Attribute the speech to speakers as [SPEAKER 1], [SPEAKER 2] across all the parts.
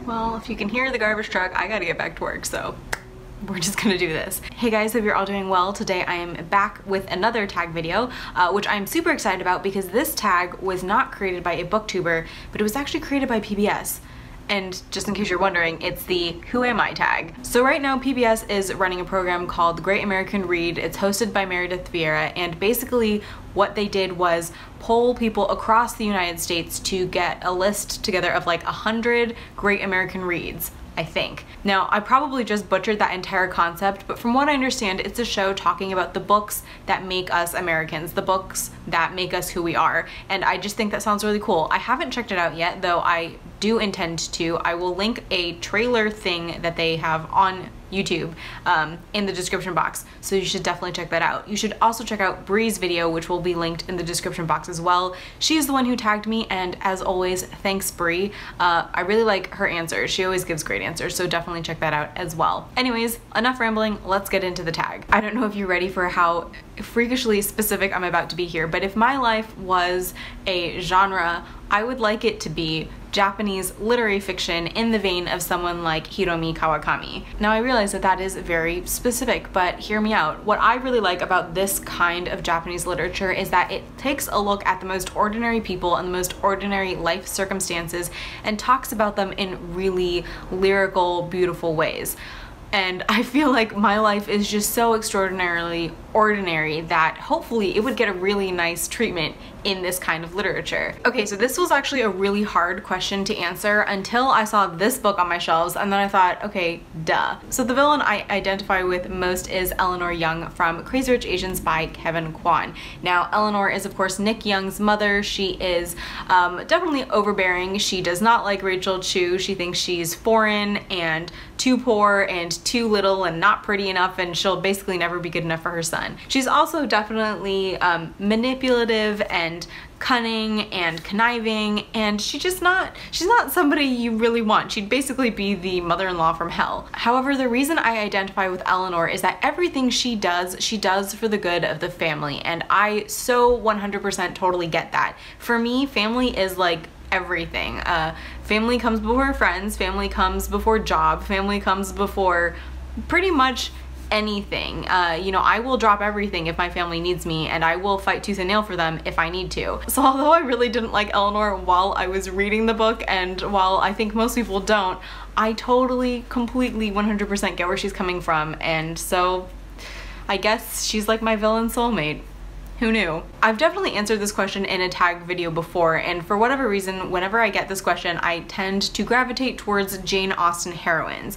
[SPEAKER 1] Well, if you can hear the garbage truck, I gotta get back to work, so we're just gonna do this. Hey guys, hope you're all doing well. Today I am back with another tag video, which I'm super excited about because this tag was not created by a booktuber, but it was actually created by PBS. And just in case you're wondering, it's the Who Am I tag. So right now PBS is running a program called The Great American Read. It's hosted by Meredith Vieira, and basically what they did was poll people across the United States to get a list together of like 100 great American reads, I think. Now, I probably just butchered that entire concept, but from what I understand, it's a show talking about the books that make us Americans, the books that make us who we are, and I just think that sounds really cool. I haven't checked it out yet, though I do intend to. I will link a trailer thing that they have on YouTube in the description box, so you should definitely check that out. You should also check out Bree's video, which will be linked in the description box as well. She is the one who tagged me, and as always, thanks Bree. I really like her answers. She always gives great answers, so definitely check that out as well. Anyways, enough rambling, let's get into the tag. I don't know if you're ready for how freakishly specific I'm about to be here, but if my life was a genre, I would like it to be Japanese literary fiction in the vein of someone like Hiromi Kawakami. Now I realize that that is very specific, but hear me out. What I really like about this kind of Japanese literature is that it takes a look at the most ordinary people and the most ordinary life circumstances and talks about them in really lyrical, beautiful ways. And I feel like my life is just so extraordinarily ordinary that hopefully it would get a really nice treatment in this kind of literature. Okay, so this was actually a really hard question to answer until I saw this book on my shelves, and then I thought, okay, duh. So the villain I identify with most is Eleanor Young from Crazy Rich Asians by Kevin Kwan. Now, Eleanor is of course Nick Young's mother. She is definitely overbearing. She does not like Rachel Chu. She thinks she's foreign and too poor and too little and not pretty enough, and she'll basically never be good enough for her son. She's also definitely manipulative and cunning and conniving, and she's not somebody you really want. She'd basically be the mother-in-law from hell. However, the reason I identify with Eleanor is that everything she does for the good of the family, and I so 100% totally get that. For me, family is like everything. Family comes before friends, family comes before job, family comes before pretty much anything. You know, I will drop everything if my family needs me, and I will fight tooth and nail for them if I need to. So although I really didn't like Eleanor while I was reading the book, and while I think most people don't, I totally, completely, 100% get where she's coming from, and so I guess she's like my villain soulmate. Who knew? I've definitely answered this question in a tag video before, and for whatever reason, whenever I get this question, I tend to gravitate towards Jane Austen heroines.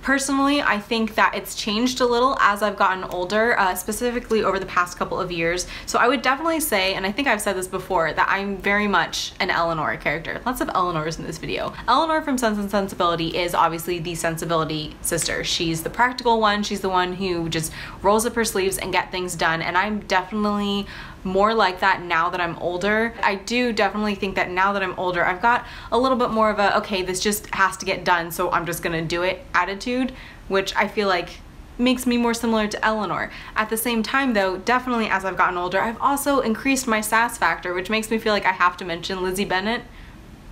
[SPEAKER 1] Personally, I think that it's changed a little as I've gotten older, specifically over the past couple of years. So I would definitely say, and I think I've said this before, that I'm very much an Eleanor character. Lots of Eleanors in this video. Eleanor from Sense and Sensibility is obviously the sensibility sister. She's the practical one. She's the one who just rolls up her sleeves and get things done, and I'm definitely more like that now that I'm older. I do definitely think that now that I'm older, I've got a little bit more of a, okay, this just has to get done, so I'm just gonna do it attitude, which I feel like makes me more similar to Eleanor. At the same time though, definitely as I've gotten older, I've also increased my sass factor, which makes me feel like I have to mention Lizzie Bennet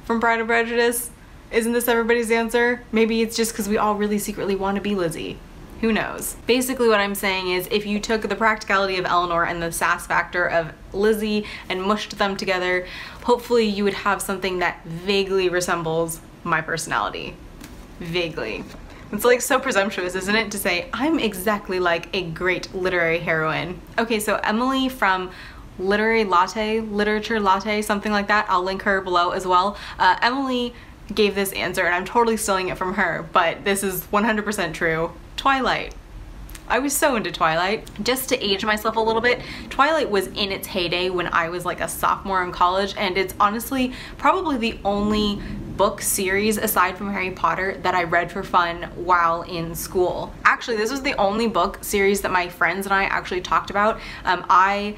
[SPEAKER 1] from Pride and Prejudice. Isn't this everybody's answer? Maybe it's just because we all really secretly want to be Lizzie. Who knows? Basically what I'm saying is, if you took the practicality of Eleanor and the sass factor of Lizzie and mushed them together, hopefully you would have something that vaguely resembles my personality. Vaguely. It's like so presumptuous, isn't it, to say I'm exactly like a great literary heroine. Okay, so Emily from Literature Latte, something like that. I'll link her below as well. Emily gave this answer, and I'm totally stealing it from her, but this is 100% true. Twilight. I was so into Twilight. Just to age myself a little bit, Twilight was in its heyday when I was like a sophomore in college, and it's honestly probably the only book series aside from Harry Potter that I read for fun while in school. Actually, this was the only book series that my friends and I actually talked about. I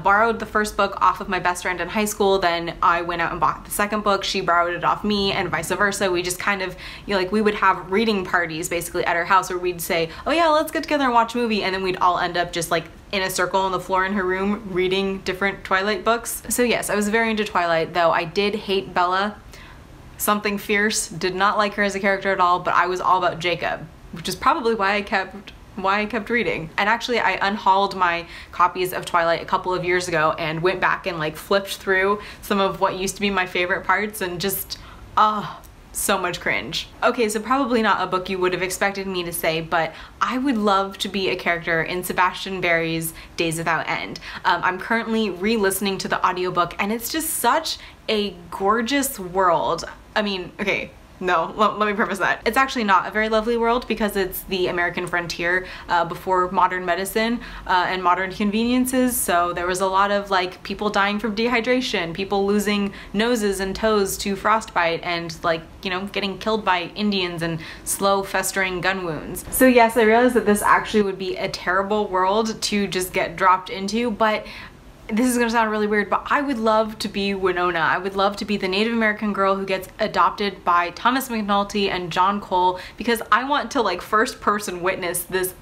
[SPEAKER 1] borrowed the first book off of my best friend in high school, then I went out and bought the second book, she borrowed it off me, and vice versa. We just kind of, you know, like we would have reading parties basically at our house where we'd say, oh yeah, let's get together and watch a movie, and then we'd all end up just like in a circle on the floor in her room reading different Twilight books. So yes, I was very into Twilight, though I did hate Bella something fierce, did not like her as a character at all, but I was all about Jacob, which is probably why I kept reading. And actually I unhauled my copies of Twilight a couple of years ago and went back and like flipped through some of what used to be my favorite parts and just, so much cringe. Okay, so probably not a book you would have expected me to say, but I would love to be a character in Sebastian Barry's Days Without End. I'm currently re-listening to the audiobook and it's just such a gorgeous world. I mean, okay, no, let me preface that. It's actually not a very lovely world because it's the American frontier before modern medicine and modern conveniences. So there was a lot of like people dying from dehydration, people losing noses and toes to frostbite, and like, you know, getting killed by Indians and slow festering gun wounds. So yes, I realized that this actually would be a terrible world to just get dropped into, but this is gonna sound really weird, but I would love to be Winona. I would love to be the Native American girl who gets adopted by Thomas McNulty and John Cole, because I want to like first person witness this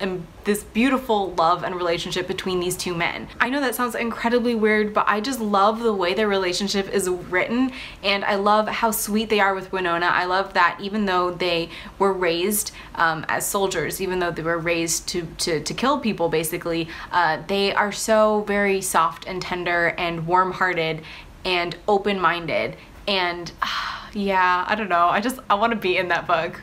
[SPEAKER 1] beautiful love and relationship between these two men. I know that sounds incredibly weird, but I just love the way their relationship is written, and I love how sweet they are with Winona. I love that even though they were raised as soldiers, even though they were raised to kill people basically, they are so very soft and tender and warm-hearted and open-minded, and yeah, I don't know, I want to be in that book.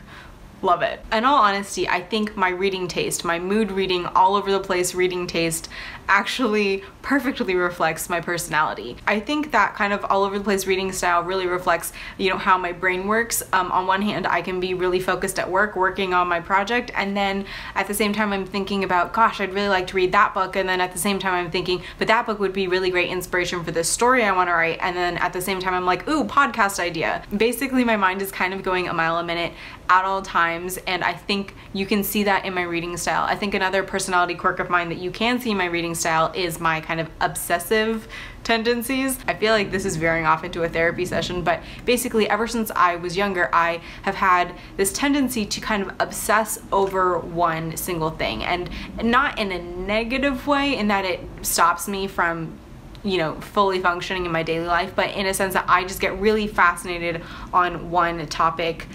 [SPEAKER 1] Love it. In all honesty, I think my reading taste, my mood reading, all over the place reading taste, actually perfectly reflects my personality. I think that kind of all over the place reading style really reflects, you know, how my brain works. On one hand, I can be really focused at work, working on my project, and then at the same time I'm thinking about, gosh, I'd really like to read that book, and then at the same time I'm thinking, but that book would be really great inspiration for this story I want to write, and then at the same time I'm like, ooh, podcast idea. Basically, my mind is kind of going a mile a minute at all times, and I think you can see that in my reading style. I think another personality quirk of mine that you can see in my reading style is my kind of obsessive tendencies. I feel like this is veering off into a therapy session, but basically ever since I was younger, I have had this tendency to kind of obsess over one single thing, and not in a negative way in that it stops me from, you know, fully functioning in my daily life, but in a sense that I just get really fascinated on one topic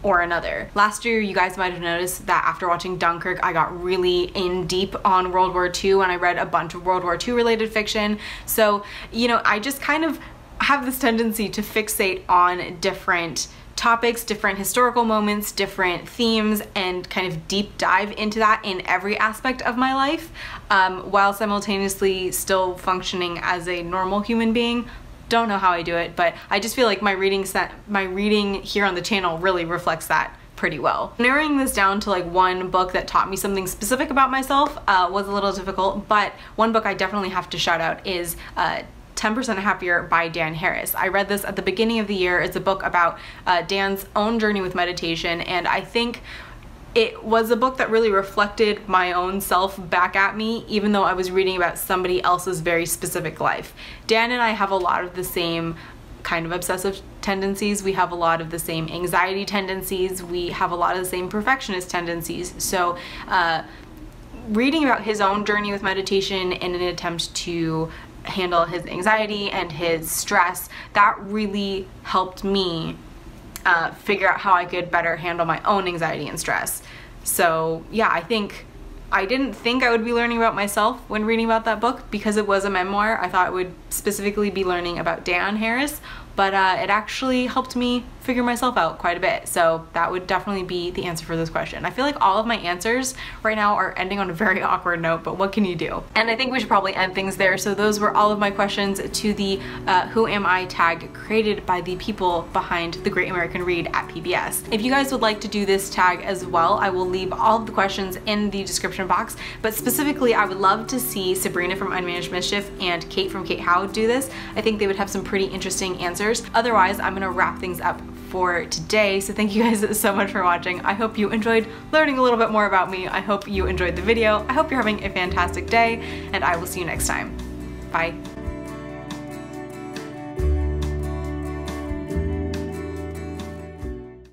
[SPEAKER 1] or another. Last year, you guys might have noticed that after watching Dunkirk, I got really in deep on World War II, and I read a bunch of World War II related fiction. So, you know, I just kind of have this tendency to fixate on different topics, different historical moments, different themes, and kind of deep dive into that in every aspect of my life, while simultaneously still functioning as a normal human being. Don't know how I do it, but I just feel like my reading here on the channel really reflects that pretty well. Narrowing this down to like one book that taught me something specific about myself was a little difficult, but one book I definitely have to shout out is 10% Happier by Dan Harris. I read this at the beginning of the year. It's a book about Dan's own journey with meditation, and I think it was a book that really reflected my own self back at me, even though I was reading about somebody else's very specific life. Dan and I have a lot of the same kind of obsessive tendencies. We have a lot of the same anxiety tendencies. We have a lot of the same perfectionist tendencies. So reading about his own journey with meditation in an attempt to handle his anxiety and his stress, that really helped me figure out how I could better handle my own anxiety and stress. So yeah, I didn't think I would be learning about myself when reading about that book because it was a memoir. I thought it would specifically be learning about Dan Harris, but it actually helped me figure myself out quite a bit. So that would definitely be the answer for this question. I feel like all of my answers right now are ending on a very awkward note, but what can you do? And I think we should probably end things there. So those were all of my questions to the Who Am I tag created by the people behind The Great American Read at PBS. If you guys would like to do this tag as well, I will leave all of the questions in the description box, but specifically I would love to see Sabrina from Unmanaged Mischief and Kate from Kate How do this. I think they would have some pretty interesting answers. Otherwise, I'm gonna wrap things up for today. So thank you guys so much for watching. I hope you enjoyed learning a little bit more about me. I hope you enjoyed the video. I hope you're having a fantastic day, and I will see you next time. Bye.